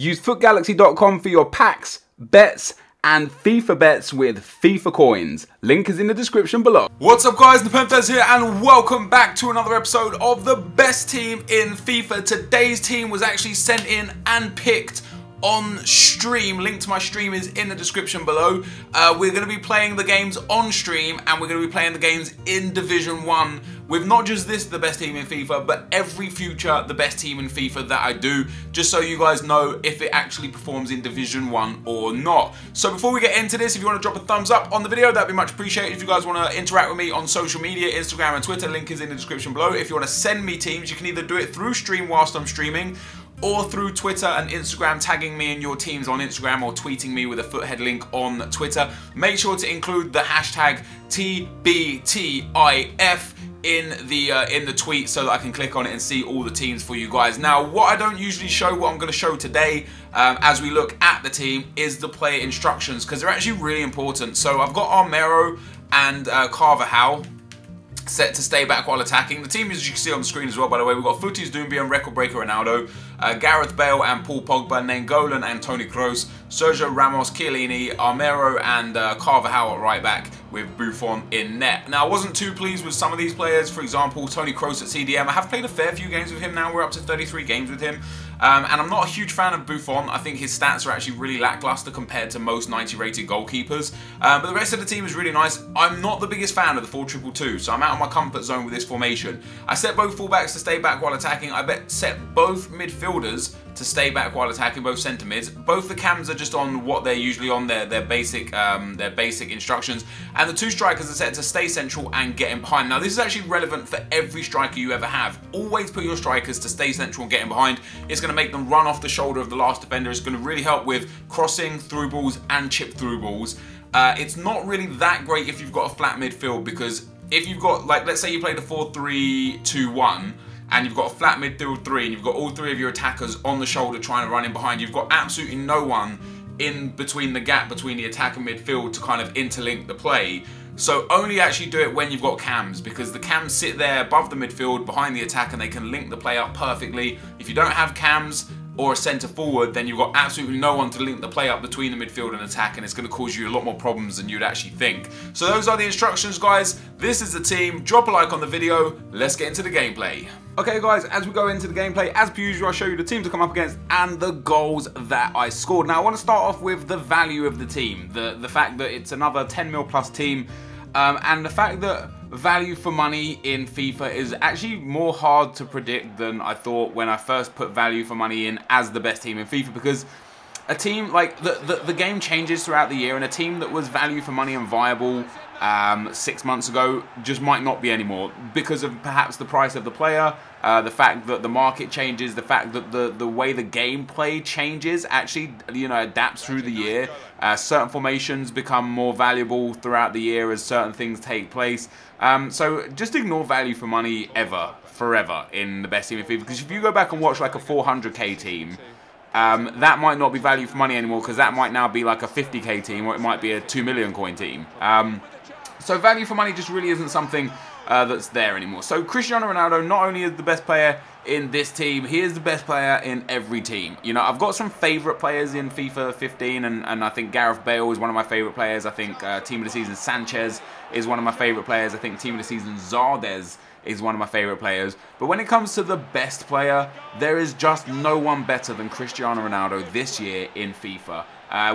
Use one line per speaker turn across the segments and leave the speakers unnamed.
Use footgalaxy.com for your packs, bets, and FIFA bets with FIFA coins. Link is in the description below. What's up guys, NepentheZ here and welcome back to another episode of the best team in FIFA. Today's team was actually sent in and picked on stream. Link to my stream is in the description below. We're going to be playing the games on stream and we're going to be playing the games in Division 1 with not just this, the best team in FIFA, but every future the best team in FIFA that I do, just so you guys know if it actually performs in Division 1 or not. So before we get into this, if you want to drop a thumbs up on the video, that'd be much appreciated. If you guys want to interact with me on social media, Instagram and Twitter, link is in the description below. If you want to send me teams, you can either do it through stream whilst I'm streaming, or through Twitter and Instagram, tagging me in your teams on Instagram or tweeting me with a foothead link on Twitter. Make sure to include the hashtag TBTIF in the tweet so that I can click on it and see all the teams for you guys. Now, what I don't usually show, what I'm going to show today as we look at the team, is the player instructions, because they're actually really important. So I've got Armero and Carvajal set to stay back while attacking. The team, as you can see on the screen as well, by the way, we've got Footies, Doumbia and Record Breaker Ronaldo, Gareth Bale and Paul Pogba, Nainggolan and Toni Kroos, Sergio Ramos, Chiellini, Armero and Carvajal at right back with Buffon in net. Now, I wasn't too pleased with some of these players. For example, Toni Kroos at CDM. I have played a fair few games with him now. We're up to 33 games with him. And I'm not a huge fan of Buffon. I think his stats are actually really lackluster compared to most 90 rated goalkeepers. But the rest of the team is really nice. I'm not the biggest fan of the 4-2-2-2, so I'm out of my comfort zone with this formation. I set both fullbacks to stay back while attacking. I set both midfielders to stay back while attacking, both centre mids. Both the cams are just on what they're usually on, their basic instructions. And the two strikers are set to stay central and get in behind. Now, this is actually relevant for every striker you ever have. Always put your strikers to stay central and get in behind. It's going to make them run off the shoulder of the last defender. It's going to really help with crossing, through balls and chip through balls. It's not really that great if you've got a flat midfield, because if you've got, like, let's say you played a 4-3-2-1 and you've got a flat midfield 3 and you've got all 3 of your attackers on the shoulder trying to run in behind, you've got absolutely no one in between the gap between the attack and midfield to kind of interlink the play. So only actually do it when you've got cams, because the cams sit there above the midfield behind the attack and they can link the play up perfectly. If you don't have cams or a centre forward, then you've got absolutely no one to link the play up between the midfield and attack, and it's going to cause you a lot more problems than you'd actually think. So those are the instructions, guys. This is the team. Drop a like on the video. Let's get into the gameplay. Okay guys, as we go into the gameplay, as per usual, I'll show you the team to come up against and the goals that I scored. Now, I want to start off with the value of the team, the fact that it's another 10 mil plus team, and the fact that value for money in FIFA is actually more hard to predict than I thought when I first put value for money in as the best team in FIFA, because a team, like, the game changes throughout the year, and a team that was value for money and viable 6 months ago just might not be anymore, because of perhaps the price of the player, the fact that the market changes, the fact that the way the gameplay changes actually, you know, adapts through the year. Certain formations become more valuable throughout the year as certain things take place. So just ignore value for money forever in the best team in FIFA, because if you go back and watch like a 400k team, that might not be value for money anymore, because that might now be like a 50k team, or it might be a 2 million coin team. So value for money just really isn't something that's there anymore. So Cristiano Ronaldo not only is the best player in this team, he is the best player in every team. You know, I've got some favourite players in FIFA 15, and I think Gareth Bale is one of my favourite players. I think Team of the Season Sanchez is one of my favourite players. I think Team of the Season Zardes is one of my favourite players. But when it comes to the best player, there is just no one better than Cristiano Ronaldo this year in FIFA.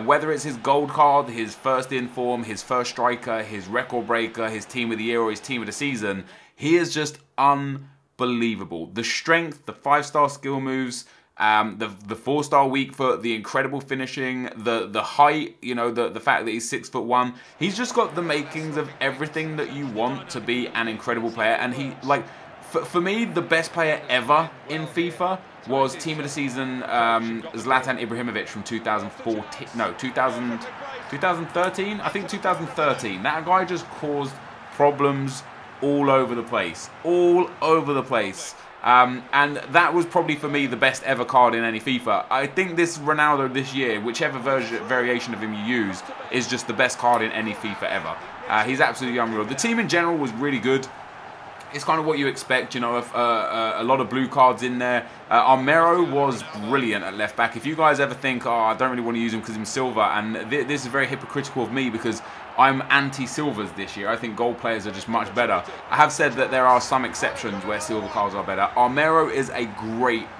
Whether it's his gold card, his first in form, his first striker, his record breaker, his team of the year or his team of the season, he is just unbelievable. The strength, the 5-star skill moves, the 4-star weak foot, the incredible finishing, the height, you know, the fact that he's 6'1", he's just got the makings of everything that you want to be an incredible player. And he, like, for me, the best player ever in FIFA was Team of the Season Zlatan Ibrahimovic from 2014, no, 2013? I think 2013. That guy just caused problems all over the place. All over the place. And that was probably, for me, the best ever card in any FIFA. I think this Ronaldo this year, whichever variation of him you use, is just the best card in any FIFA ever. He's absolutely unreal. The team in general was really good. it's kind of what you expect, you know, a lot of blue cards in there. Armero was brilliant at left back. If you guys ever think, oh, I don't really want to use him because he's silver, and this is very hypocritical of me because I'm anti-silvers this year. I think gold players are just much better. I have said that there are some exceptions where silver cards are better. Armero is a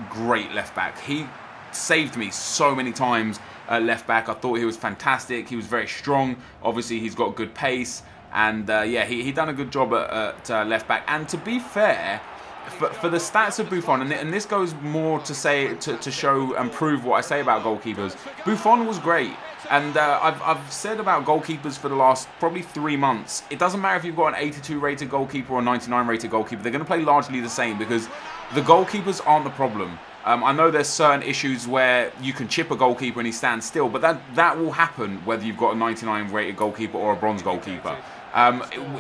great left back. He saved me so many times at left back. I thought he was fantastic. He was very strong. Obviously, he's got good pace. And yeah, he done a good job at left back. And to be fair, for the stats of Buffon, and this goes more to say to show and prove what I say about goalkeepers, Buffon was great. And I've said about goalkeepers for the last probably 3 months, it doesn't matter if you've got an 82 rated goalkeeper or a 99 rated goalkeeper, they're going to play largely the same because the goalkeepers aren't the problem. I know there's certain issues where you can chip a goalkeeper and he stands still, but that will happen whether you've got a 99 rated goalkeeper or a bronze goalkeeper.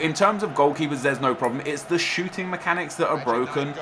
In terms of goalkeepers, there's no problem. It's the shooting mechanics that are broken,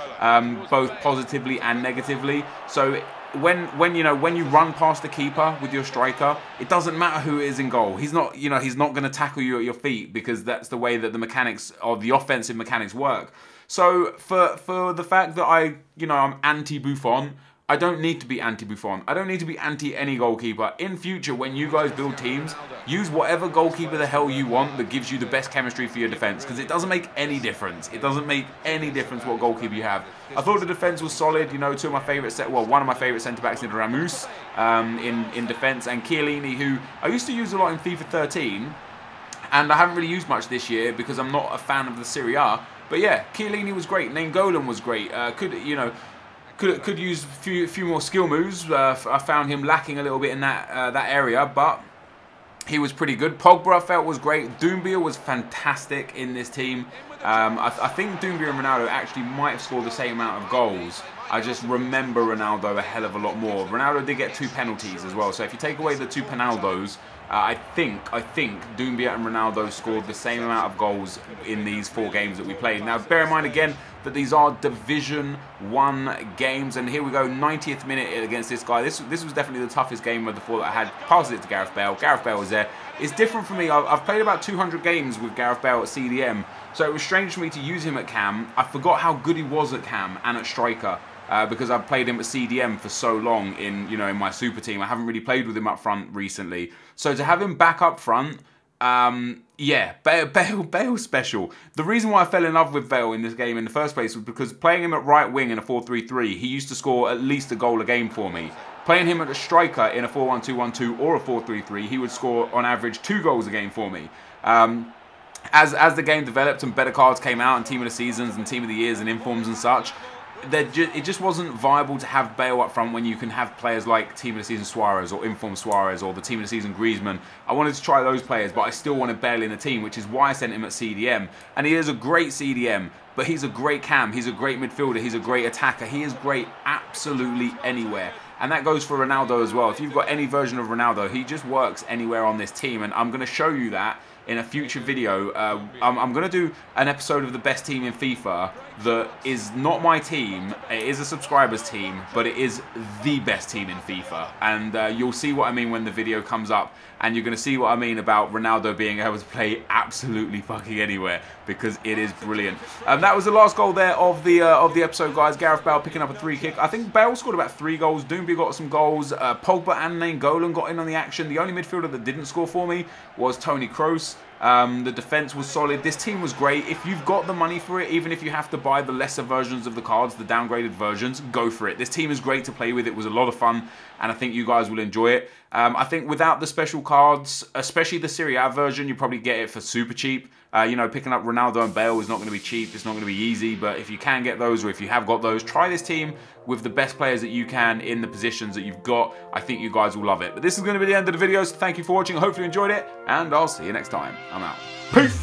both positively and negatively. So when you run past the keeper with your striker, it doesn't matter who is in goal. He's not going to tackle you at your feet because that's the way that the mechanics of the offensive mechanics work. So for the fact that I'm anti-Buffon, I don't need to be anti-Buffon. I don't need to be anti any goalkeeper. In future, when you guys build teams, use whatever goalkeeper the hell you want that gives you the best chemistry for your defense, because it doesn't make any difference. It doesn't make any difference what goalkeeper you have. I thought the defense was solid. You know, one of my favorite centre-backs in Ramos in defense, and Chiellini, who I used to use a lot in FIFA 13, and I haven't really used much this year because I'm not a fan of the Serie A. But yeah, Chiellini was great. Nainggolan was great. Could use a few more skill moves. I found him lacking a little bit in that area, but he was pretty good. Pogba I felt was great. Doumbia was fantastic in this team. I think Doumbia and Ronaldo actually might have scored the same amount of goals. I just remember Ronaldo a hell of a lot more. Ronaldo did get 2 penalties as well, so if you take away the 2 penaldos, I think Doumbia and Ronaldo scored the same amount of goals in these 4 games that we played. Now, bear in mind again that these are Division 1 games, and here we go, 90th minute against this guy. This was definitely the toughest game of the 4 that I had. Passed it to Gareth Bale. Gareth Bale was there. It's different for me. I've played about 200 games with Gareth Bale at CDM, so it was strange for me to use him at cam. I forgot how good he was at cam and at striker. Because I've played him at CDM for so long in my super team. I haven't really played with him up front recently. So to have him back up front, yeah, Bale's special. The reason why I fell in love with Bale in this game in the first place was because playing him at right wing in a 4-3-3, he used to score at least a goal a game for me. Playing him at a striker in a 4-1-2-1-2 or a 4-3-3, he would score on average 2 goals a game for me. As the game developed and better cards came out and Team of the Seasons and Team of the Years and Informs and such, it just wasn't viable to have Bale up front when you can have players like Team of the Season Suarez or Inform Suarez or the Team of the Season Griezmann. I wanted to try those players, but I still wanted Bale in the team, which is why I sent him at CDM. And he is a great CDM, but he's a great cam, he's a great midfielder, he's a great attacker. He is great absolutely anywhere. And that goes for Ronaldo as well. If you've got any version of Ronaldo, he just works anywhere on this team, and I'm going to show you that in a future video. I'm going to do an episode of the best team in FIFA that is not my team. It is a subscriber's team, but it is the best team in FIFA. And you'll see what I mean when the video comes up, and you're going to see what I mean about Ronaldo being able to play absolutely fucking anywhere, because it is brilliant. That was the last goal there of the episode, guys. Gareth Bale picking up a 3 kick. I think Bale scored about 3 goals. Doumbia got some goals. Pogba and Nainggolan got in on the action. The only midfielder that didn't score for me was Toni Kroos. The defense was solid. This team was great. If you've got the money for it, even if you have to buy the lesser versions of the cards, the downgraded versions, go for it. This team is great to play with. It was a lot of fun, and I think you guys will enjoy it. I think without the special cards, especially the Serie A version, you probably get it for super cheap. Picking up Ronaldo and Bale is not going to be cheap. It's not going to be easy, but if you can get those, or if you have got those, try this team with the best players that you can in the positions that you've got. I think you guys will love it. But this is going to be the end of the video, so thank you for watching. I hope you enjoyed it, and I'll see you next time. I'm out. Peace!